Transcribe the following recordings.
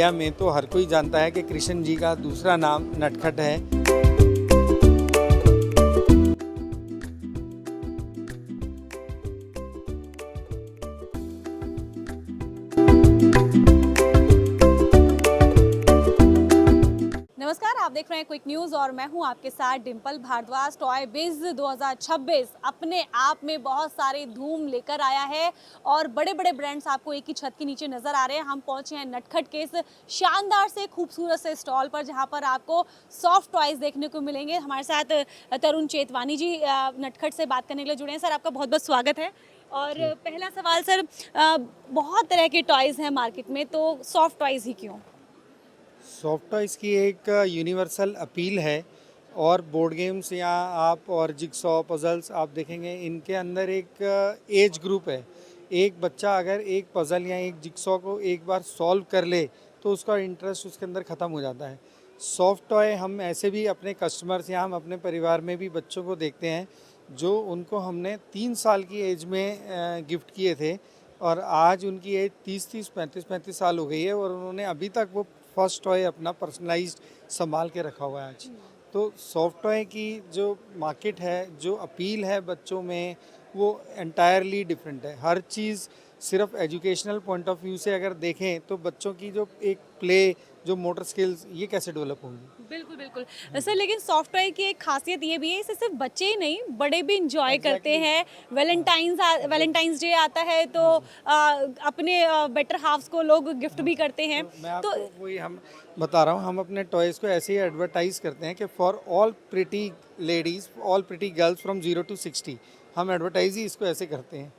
India में तो हर कोई जानता है कि कृष्ण जी का दूसरा नाम नटखट है। नमस्कार, आप देख रहे हैं क्विक न्यूज़ और मैं हूं आपके साथ डिंपल भारद्वाज। टॉय बिज 2026 अपने आप में बहुत सारे धूम लेकर आया है और बड़े बड़े ब्रांड्स आपको एक ही छत के नीचे नजर आ रहे हैं। हम पहुंचे हैं नटखट के इस शानदार से खूबसूरत से स्टॉल पर, जहां पर आपको सॉफ्ट टॉयज देखने को मिलेंगे। हमारे साथ तरुण चेतवानी जी नटखट से बात करने के लिए जुड़े हैं। सर, आपका बहुत बहुत स्वागत है। और पहला सवाल सर, बहुत तरह के टॉयज हैं मार्केट में, तो सॉफ्ट टॉयज ही क्यों? सॉफ्ट टॉयज़ की एक यूनिवर्सल अपील है और बोर्ड गेम्स या आप और जिक्सॉ पजल्स आप देखेंगे, इनके अंदर एक एज ग्रुप है। एक बच्चा अगर एक पजल या एक जिक्सॉ को एक बार सॉल्व कर ले तो उसका इंटरेस्ट उसके अंदर ख़त्म हो जाता है। सॉफ्ट टॉय हम ऐसे भी अपने कस्टमर्स या हम अपने परिवार में भी बच्चों को देखते हैं जो उनको हमने 3 साल की एज में गिफ्ट किए थे और आज उनकी एज 30-30, 35-35 साल हो गई है और उन्होंने अभी तक वो फर्स्ट टॉय अपना पर्सनलाइज्ड संभाल के रखा हुआ है आज। तो सॉफ्ट टॉय की जो मार्केट है, जो अपील है बच्चों में, वो एंटायरली डिफरेंट है। हर चीज़ सिर्फ एजुकेशनल पॉइंट ऑफ व्यू से अगर देखें तो बच्चों की जो एक प्ले, जो मोटर स्किल्स, ये कैसे डेवलप होंगी। बिल्कुल बिल्कुल सर, लेकिन सॉफ्ट टॉय की एक खासियत ये भी है, इसे सिर्फ बच्चे ही नहीं बड़े भी इंजॉय करते हैं। वैलेंटाइंस डे आता है तो अपने बेटर हाफ्स को लोग गिफ्ट भी करते हैं। तो मैं तो आपको वही हम बता रहा हूँ, हम अपने टॉयज़ को ऐसे ही एडवर्टाइज करते हैं कि for all pretty ladies, all pretty girls from 0 to 60, हम एडवर्टाइज ही इसको ऐसे करते हैं।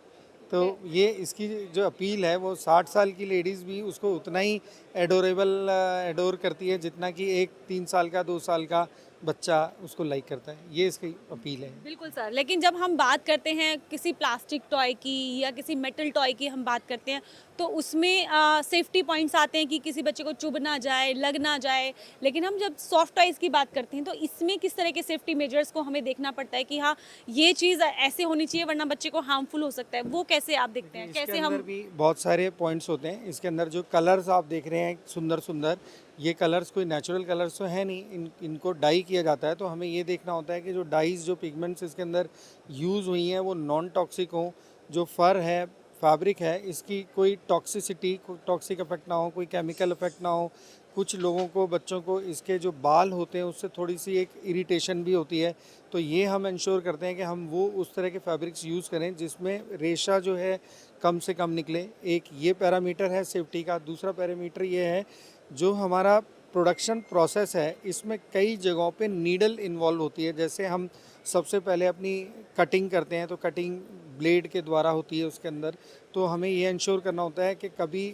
तो ये इसकी जो अपील है वो 60 साल की लेडीज़ भी उसको उतना ही एडोर करती है जितना कि एक 3 साल का 2 साल का बच्चा उसको लाइक करता है। ये इसकी अपील है। बिल्कुल सर, लेकिन जब हम बात करते हैं किसी प्लास्टिक टॉय की या किसी मेटल टॉय की हम बात करते हैं, तो उसमें सेफ्टी पॉइंट्स आते हैं कि किसी बच्चे को चुभ ना जाए, लग ना जाए। लेकिन हम जब सॉफ्ट टॉयज़ की बात करते हैं तो इसमें किस तरह के सेफ्टी मेजर्स को हमें देखना पड़ता है कि हाँ, ये चीज़ ऐसे होनी चाहिए वरना बच्चे को हार्मफुल हो सकता है। वो कैसे आप देखते हैं? इसके कैसे अंदर हम भी बहुत सारे पॉइंट्स होते हैं। इसके अंदर जो कलर्स आप देख रहे हैं सुंदर सुंदर, ये कलर्स कोई नेचुरल कलर्स तो है नहीं, इनको डाई किया जाता है। तो हमें ये देखना होता है कि जो डाइज, जो पिगमेंट्स इसके अंदर यूज़ हुई हैं वो नॉन टॉक्सिक हों। जो फर है, फैब्रिक है, इसकी कोई टॉक्सिसिटी, कोई टॉक्सिक इफेक्ट ना हो, कोई केमिकल इफेक्ट ना हो। कुछ लोगों को, बच्चों को इसके जो बाल होते हैं उससे थोड़ी सी एक इरिटेशन भी होती है। तो ये हम इंश्योर करते हैं कि हम वो उस तरह के फैब्रिक्स यूज़ करें जिसमें रेशा जो है कम से कम निकले। एक ये पैरामीटर है सेफ्टी का। दूसरा पैरामीटर ये है, जो हमारा प्रोडक्शन प्रोसेस है इसमें कई जगहों पे नीडल इन्वॉल्व होती है। जैसे हम सबसे पहले अपनी कटिंग करते हैं तो कटिंग ब्लेड के द्वारा होती है उसके अंदर। तो हमें ये इंश्योर करना होता है कि कभी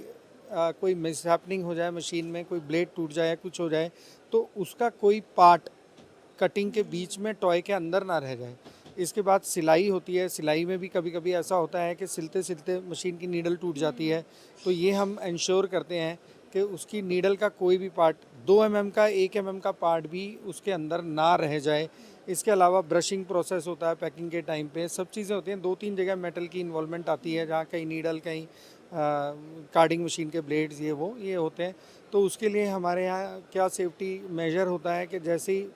कोई मिसहैपनिंग हो जाए मशीन में, कोई ब्लेड टूट जाए, कुछ हो जाए, तो उसका कोई पार्ट कटिंग के बीच में टॉय के अंदर ना रह जाए। इसके बाद सिलाई होती है। सिलाई में भी कभी कभी ऐसा होता है कि सिलते सिलते मशीन की नीडल टूट जाती है। तो ये हम इंश्योर करते हैं कि उसकी नीडल का कोई भी पार्ट, 2 mm का, 1 mm का पार्ट भी उसके अंदर ना रह जाए। इसके अलावा ब्रशिंग प्रोसेस होता है पैकिंग के टाइम पे, सब चीज़ें होती हैं। 2-3 जगह मेटल की इन्वॉल्वमेंट आती है, जहाँ कहीं नीडल, कहीं कार्डिंग मशीन के ब्लेड्स, ये होते हैं। तो उसके लिए हमारे यहाँ क्या सेफ्टी मेजर होता है कि जैसे ही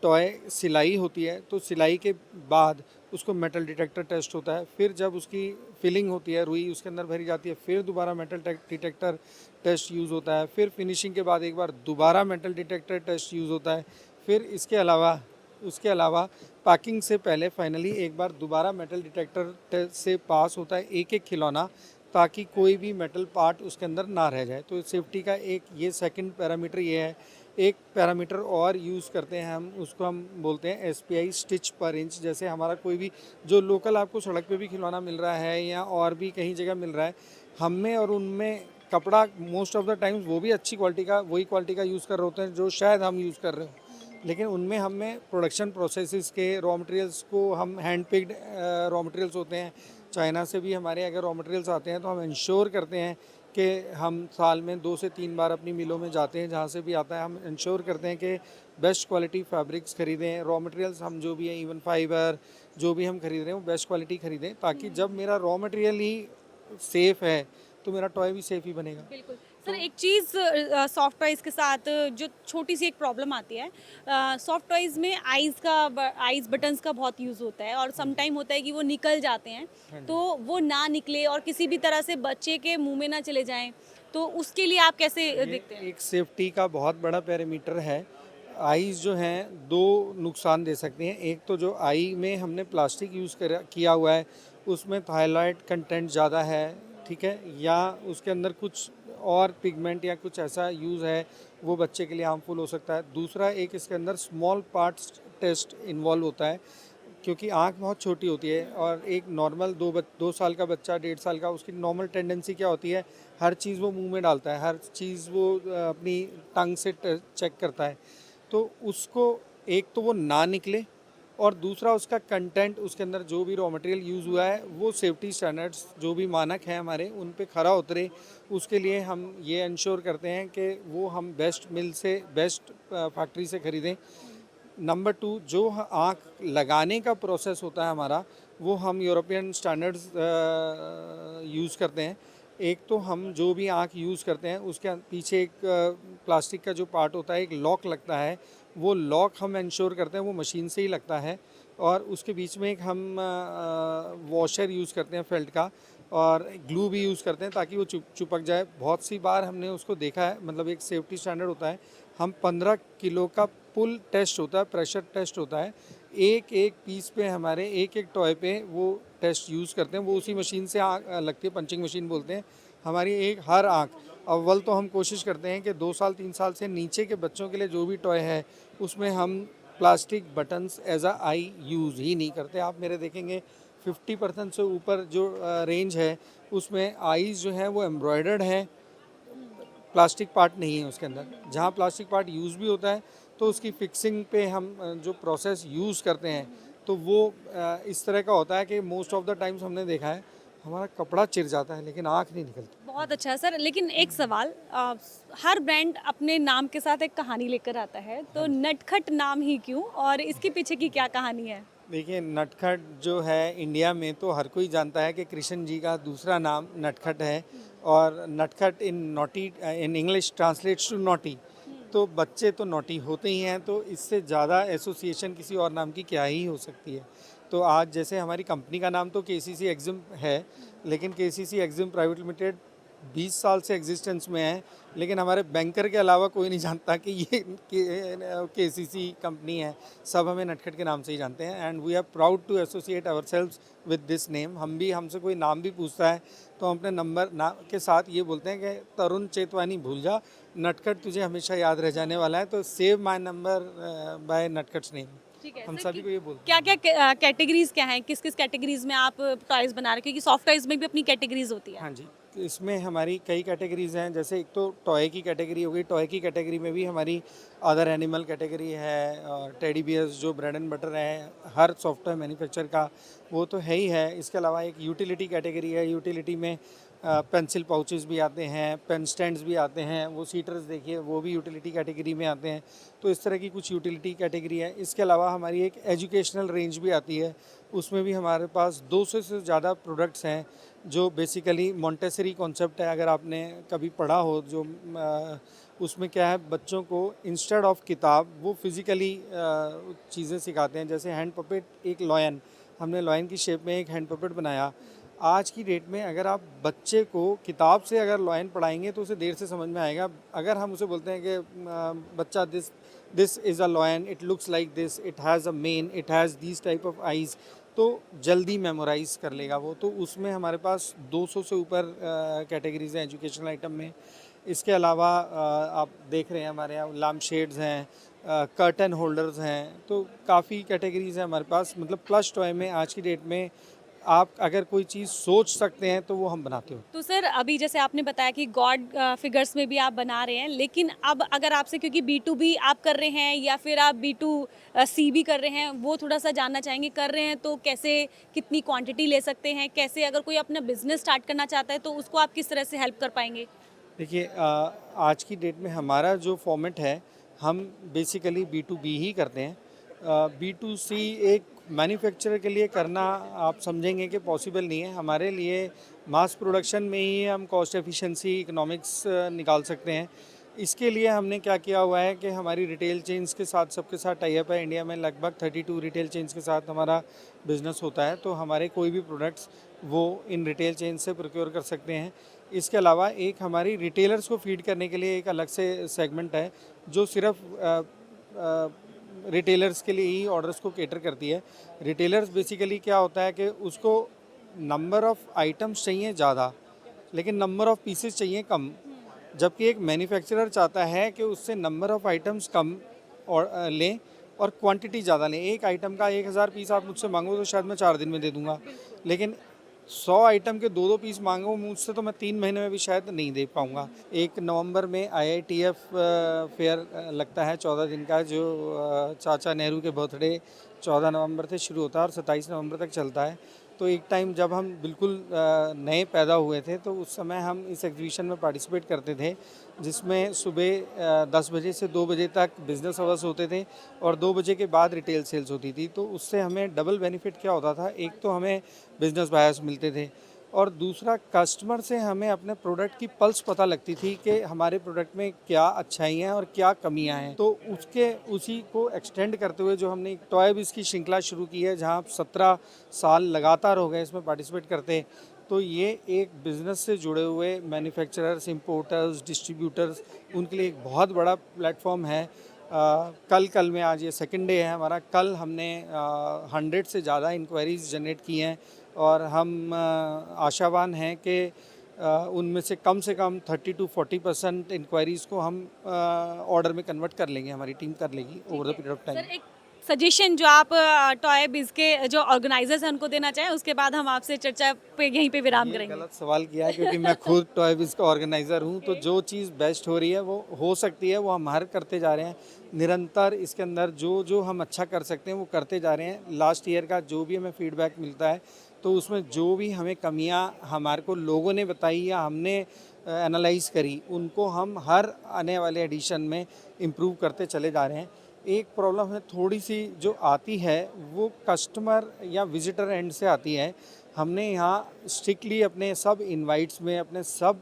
टॉय सिलाई होती है तो सिलाई के बाद उसको मेटल डिटेक्टर टेस्ट होता है। फिर जब उसकी फिलिंग होती है, रुई उसके अंदर भरी जाती है, फिर दोबारा मेटल डिटेक्टर टेस्ट यूज़ होता है। फिर फिनिशिंग के बाद एक बार दोबारा मेटल डिटेक्टर टेस्ट यूज़ होता है। फिर उसके अलावा पैकिंग से पहले फाइनली एक बार दोबारा मेटल डिटेक्टर टेस्ट से पास होता है एक एक खिलौना, ताकि कोई भी मेटल पार्ट उसके अंदर ना रह जाए। तो सेफ्टी का एक ये सेकंड पैरामीटर ये है। एक पैरामीटर और यूज़ करते हैं हम, उसको हम बोलते हैं SPI, स्टिच पर इंच। जैसे हमारा कोई भी जो लोकल आपको सड़क पे भी खिलौना मिल रहा है या और भी कहीं जगह मिल रहा है, हम में और उनमें कपड़ा मोस्ट ऑफ द टाइम्स वो भी अच्छी क्वालिटी का, वही क्वालिटी का यूज़ कर रहे होते हैं जो शायद हम यूज़ कर रहे हो। लेकिन उनमें हमें प्रोडक्शन प्रोसेसेस के रॉ मटेरियल्स को, हम हैंड पिक्ड रॉ मटेरियल्स होते हैं। चाइना से भी हमारे अगर रॉ मटेरियल्स आते हैं तो हम इंश्योर करते हैं कि हम साल में 2 से 3 बार अपनी मिलों में जाते हैं, जहाँ से भी आता है हम इंश्योर करते हैं कि बेस्ट क्वालिटी फैब्रिक्स खरीदें। रॉ मटेरियल्स हम जो भी हैं, इवन फाइबर जो भी हम खरीद रहे हैं वो बेस्ट क्वालिटी खरीदें, ताकि जब मेरा रॉ मटेरियल ही सेफ़ है तो मेरा टॉय भी सेफ़ ही बनेगा। बिल्कुल सर एक चीज़ सॉफ्ट टॉयज़ के साथ जो छोटी सी एक प्रॉब्लम आती है, सॉफ्ट टॉयज़ में आइज़ बटन्स का बहुत यूज़ होता है और सम टाइम होता है कि वो निकल जाते हैं, हाँ जी। तो वो ना निकले और किसी भी तरह से बच्चे के मुंह में ना चले जाएं, तो उसके लिए आप कैसे ये देखते हैं? एक सेफ्टी का बहुत बड़ा पैरामीटर है। आईज़ जो हैं 2 नुकसान दे सकती हैं। एक तो जो आई में हमने प्लास्टिक यूज़ करा किया हुआ है, उसमें थायलाइड कंटेंट ज़्यादा है, ठीक है? या उसके अंदर कुछ और पिगमेंट या कुछ ऐसा यूज़ है, वो बच्चे के लिए हार्मफुल हो सकता है। दूसरा एक इसके अंदर स्मॉल पार्ट्स टेस्ट इन्वॉल्व होता है, क्योंकि आँख बहुत छोटी होती है और एक नॉर्मल 2 साल का बच्चा, 1.5 साल का, उसकी नॉर्मल टेंडेंसी क्या होती है, हर चीज़ वो मुँह में डालता है, हर चीज़ वो अपनी टंग से ट चेक करता है। तो उसको एक तो वो ना निकले और दूसरा उसका कंटेंट, उसके अंदर जो भी रॉ मटेरियल यूज़ हुआ है वो सेफ्टी स्टैंडर्ड्स जो भी मानक हैं हमारे, उन पे खरा उतरे। उसके लिए हम ये इंश्योर करते हैं कि वो हम बेस्ट मिल से, बेस्ट फैक्ट्री से ख़रीदें। नंबर 2, जो आँख लगाने का प्रोसेस होता है हमारा, वो हम यूरोपियन स्टैंडर्ड्स यूज़ करते हैं। एक तो हम जो भी आँख यूज़ करते हैं उसके पीछे एक प्लास्टिक का जो पार्ट होता है, एक लॉक लगता है। वो लॉक हम इंश्योर करते हैं वो मशीन से ही लगता है और उसके बीच में एक हम वॉशर यूज़ करते हैं फेल्ट का, और ग्लू भी यूज़ करते हैं ताकि वो चिपक जाए। बहुत सी बार हमने उसको देखा है, मतलब एक सेफ्टी स्टैंडर्ड होता है, हम 15 किलो का पुल टेस्ट होता है, प्रेशर टेस्ट होता है, एक एक पीस पे हमारे एक एक टॉय पे वो टेस्ट यूज़ करते हैं। वो उसी मशीन से लगती है, पंचिंग मशीन बोलते हैं हमारी। एक हर आँख, अव्वल तो हम कोशिश करते हैं कि 2 साल 3 साल से नीचे के बच्चों के लिए जो भी टॉय है उसमें हम plastic buttons as a eye use ही नहीं करते। आप मेरे देखेंगे 50% से ऊपर जो रेंज है उसमें आईज़ जो हैं वो एम्ब्रॉयडर्ड हैं, प्लास्टिक पार्ट नहीं है उसके अंदर। जहाँ प्लास्टिक पार्ट यूज़ भी होता है तो उसकी फिक्सिंग पे हम जो प्रोसेस यूज़ करते हैं तो वो इस तरह का होता है कि मोस्ट ऑफ द टाइम्स हमने देखा है हमारा कपड़ा चिर जाता है लेकिन आँख नहीं निकलती। बहुत अच्छा है सर, लेकिन एक सवाल, हर ब्रांड अपने नाम के साथ एक कहानी लेकर आता है, तो नटखट नाम ही क्यों और इसके पीछे की क्या कहानी है? देखिए, नटखट जो है इंडिया में तो हर कोई जानता है कि कृष्ण जी का दूसरा नाम नटखट है, और नटखट in naughty in English translates to naughty. तो बच्चे तो नॉटी होते ही हैं, तो इससे ज़्यादा एसोसिएशन किसी और नाम की क्या ही हो सकती है। तो आज जैसे हमारी कंपनी का नाम तो केसीसी एक्जिम है, लेकिन केसीसी एक्जिम प्राइवेट लिमिटेड 20 साल से एग्जिस्टेंस में है, लेकिन हमारे बैंकर के अलावा कोई नहीं जानता कि ये केसीसी कंपनी है। सब हमें नटखट के नाम से ही जानते हैं, and we are proud to associate ourselves with this name. हम भी, हमसे कोई नाम भी पूछता है तो हम अपने नंबर नाम के साथ ये बोलते हैं कि तरुण चेतवानी भूल जा, नटखट तुझे हमेशा याद रह जाने वाला है, तो सेव माई नंबर बाय नटखट्स नेम। ठीक है हम सर, सभी को ये बोलते क्या हैं। क्या कैटेगरीज क्या हैं, किस किस कैटेगरीज में आप टॉयज बना रहे हैं, क्योंकि सॉफ्ट टॉयज में भी अपनी कैटेगरीज होती है? हाँ जी, तो इसमें हमारी कई कैटेगरीज़ हैं। जैसे एक तो टॉय की कैटेगरी हो गई, टॉय की कैटेगरी में भी हमारी अदर एनिमल कैटेगरी है, टेडी बियर्स जो ब्रेड एंड बटर है हर सॉफ्टवेयर मैन्युफैक्चर का, वो तो है ही है। इसके अलावा एक यूटिलिटी कैटेगरी है, यूटिलिटी में पेंसिल पाउचेस भी आते हैं, पेन स्टैंड्स भी आते हैं, वो सीटर्स देखिए वो भी यूटिलिटी कैटेगरी में आते हैं। तो इस तरह की कुछ यूटिलिटी कैटेगरी है। इसके अलावा हमारी एक एजुकेशनल रेंज भी आती है, उसमें भी हमारे पास 200 से ज़्यादा प्रोडक्ट्स हैं जो बेसिकली मोंटेसरी कॉन्सेप्ट है। अगर आपने कभी पढ़ा हो, जो उसमें क्या है, बच्चों को इंस्टेड ऑफ किताब वो फिज़िकली चीज़ें सिखाते हैं। जैसे हैंड पपेट, एक लॉयन, हमने लॉयन की शेप में एक हैंड पपेट बनाया। आज की डेट में अगर आप बच्चे को किताब से अगर लॉयन पढ़ाएंगे तो उसे देर से समझ में आएगा। अगर हम उसे बोलते हैं कि बच्चा this this is a lion, it looks like this, it has a main, it has these type of eyes, तो जल्दी मेमोराइज़ कर लेगा वो। तो उसमें हमारे पास 200 से ऊपर कैटेगरीज़ हैं एजुकेशनल आइटम में। इसके अलावा आप देख रहे हैं हमारे यहाँ लैम्प शेड्स हैं, कर्टन होल्डर्स हैं, तो काफ़ी कैटेगरीज़ हैं हमारे पास। मतलब प्लस टॉय में आज की डेट में आप अगर कोई चीज़ सोच सकते हैं तो वो हम बनाते हो। तो सर अभी जैसे आपने बताया कि गॉड फिगर्स में भी आप बना रहे हैं, लेकिन अब अगर आपसे, क्योंकि B2B आप कर रहे हैं या फिर आप B2C भी कर रहे हैं, वो थोड़ा सा जानना चाहेंगे। कर रहे हैं तो कैसे, कितनी क्वांटिटी ले सकते हैं, कैसे अगर कोई अपना बिजनेस स्टार्ट करना चाहता है तो उसको आप किस तरह से हेल्प कर पाएंगे? देखिए, आज की डेट में हमारा जो फॉर्मेट है, हम बेसिकली B2B ही करते हैं। B2C एक मैन्युफैक्चरर के लिए करना आप समझेंगे कि पॉसिबल नहीं है। हमारे लिए मास प्रोडक्शन में ही हम कॉस्ट एफिशिएंसी, इकोनॉमिक्स निकाल सकते हैं। इसके लिए हमने क्या किया हुआ है कि हमारी रिटेल चेन्स के साथ सबके साथ टाई अप है। इंडिया में लगभग 32 रिटेल चेन्स के साथ हमारा बिजनेस होता है, तो हमारे कोई भी प्रोडक्ट्स वो इन रिटेल चेन से प्रोक्योर कर सकते हैं। इसके अलावा एक हमारी रिटेलर्स को फीड करने के लिए एक अलग से सेगमेंट है जो सिर्फ रिटेलर्स के लिए ही ऑर्डर्स को केटर करती है। रिटेलर्स बेसिकली क्या होता है कि उसको नंबर ऑफ़ आइटम्स चाहिए ज़्यादा, लेकिन नंबर ऑफ़ पीसेस चाहिए कम। जबकि एक मैन्युफैक्चरर चाहता है कि उससे नंबर ऑफ़ आइटम्स कम और लें और क्वांटिटी ज़्यादा लें। एक आइटम का 1000 पीस आप मुझसे मांगो तो शायद मैं 4 दिन में दे दूँगा, लेकिन 100 आइटम के 2-2 पीस मांगो मुझसे तो मैं 3 महीने में भी शायद नहीं दे पाऊँगा। 1 नवंबर में IITF फेयर लगता है 14 दिन का, जो चाचा नेहरू के बर्थडे 14 नवंबर से शुरू होता है और 27 नवंबर तक चलता है। तो एक टाइम जब हम बिल्कुल नए पैदा हुए थे तो उस समय हम इस एग्जीबिशन में पार्टिसिपेट करते थे, जिसमें सुबह 10 बजे से 2 बजे तक बिज़नेस आवर्स होते थे और 2 बजे के बाद रिटेल सेल्स होती थी। तो उससे हमें डबल बेनिफिट क्या होता था, एक तो हमें बिज़नेस बायर्स मिलते थे और दूसरा कस्टमर से हमें अपने प्रोडक्ट की पल्स पता लगती थी कि हमारे प्रोडक्ट में क्या अच्छाइयाँ और क्या कमियाँ हैं। तो उसी को एक्सटेंड करते हुए जो हमने एक टॉय बिज़ की श्रृंखला शुरू की है, जहाँ 17 साल लगातार हो गए इसमें पार्टिसिपेट करते। तो ये एक बिज़नेस से जुड़े हुए मैन्युफैक्चरर्स, इंपोर्टर्स, डिस्ट्रीब्यूटर्स, उनके लिए एक बहुत बड़ा प्लेटफॉर्म है। कल में आज ये सेकंड डे है हमारा। कल हमने 100 से ज़्यादा इंक्वायरीज़ जनरेट की हैं और हम आशावान हैं कि उनमें से कम 30 to 40% इंक्वायरीज़ को हम ऑर्डर में कन्वर्ट कर लेंगे, हमारी टीम कर लेगी over the period of time. Sir, एक सजेशन जो आप टॉय बिज़ के जो ऑर्गेनाइजर्स हैं उनको देना चाहें, उसके बाद हम आपसे चर्चा पे यहीं पे विराम ये करेंगे। गलत सवाल किया है क्योंकि मैं खुद टॉय बिज़ का ऑर्गेनाइज़र हूँ। तो जो चीज़ बेस्ट हो रही है वो हो सकती है, वो हम हर करते जा रहे हैं निरंतर। इसके अंदर जो हम अच्छा कर सकते हैं वो करते जा रहे हैं। लास्ट ईयर का जो भी हमें फीडबैक मिलता है तो उसमें जो भी हमें कमियां हमारे को लोगों ने बताई या हमने एनालाइज करी, उनको हम हर आने वाले एडिशन में इम्प्रूव करते चले जा रहे हैं। एक प्रॉब्लम है थोड़ी सी जो आती है, वो कस्टमर या विजिटर एंड से आती है। हमने यहाँ स्ट्रिक्टली अपने सब इनवाइट्स में, अपने सब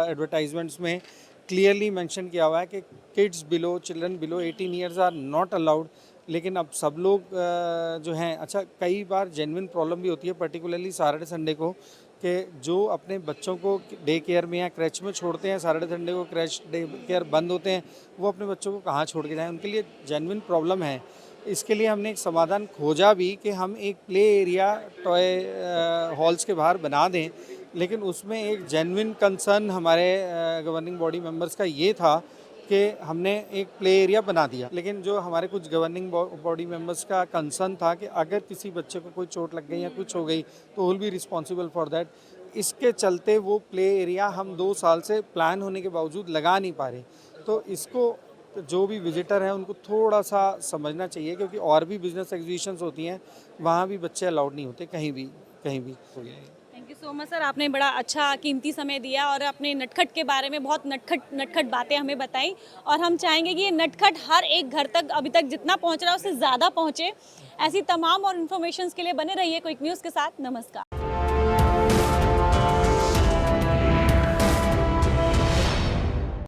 एडवर्टाइजमेंट्स में क्लियरली मेंशन किया हुआ है कि children below 18 years are not allowed. लेकिन अब सब लोग जो हैं, अच्छा कई बार जेन्युइन प्रॉब्लम भी होती है, पर्टिकुलरली सैटरडे संडे को, कि जो अपने बच्चों को डे केयर में या क्रैच में छोड़ते हैं, सैटरडे संडे को क्रैच डे केयर बंद होते हैं, वो अपने बच्चों को कहाँ छोड़ के जाएं, उनके लिए जेन्युइन प्रॉब्लम है। इसके लिए हमने एक समाधान खोजा भी कि हम एक प्ले एरिया टॉय हॉल्स के बाहर बना दें, लेकिन उसमें एक जेन्युइन कंसर्न हमारे गवर्निंग बॉडी मेंबर्स का ये था कि हमने एक प्ले एरिया बना दिया। लेकिन जो हमारे कुछ गवर्निंग बॉडी मेंबर्स का कंसर्न था कि अगर किसी बच्चे को कोई चोट लग गई या कुछ हो गई तो will be responsible for that. इसके चलते वो प्ले एरिया हम 2 साल से प्लान होने के बावजूद लगा नहीं पा रहे। तो इसको जो भी विजिटर हैं उनको थोड़ा सा समझना चाहिए, क्योंकि और भी बिजनेस एग्जीबिशंस होती हैं, वहाँ भी बच्चे अलाउड नहीं होते कहीं भी। Thank you so much sir, आपने बड़ा अच्छा कीमती समय दिया और अपने नटखट के बारे में बहुत नटखट बातें हमें बताई। और हम चाहेंगे कि ये नटखट हर एक घर तक अभी तक जितना पहुंच रहा है उससे ज़्यादा पहुंचे। ऐसी तमाम और इन्फॉर्मेशंस के लिए बने रहिए क्विक न्यूज़ के साथ। नमस्कार।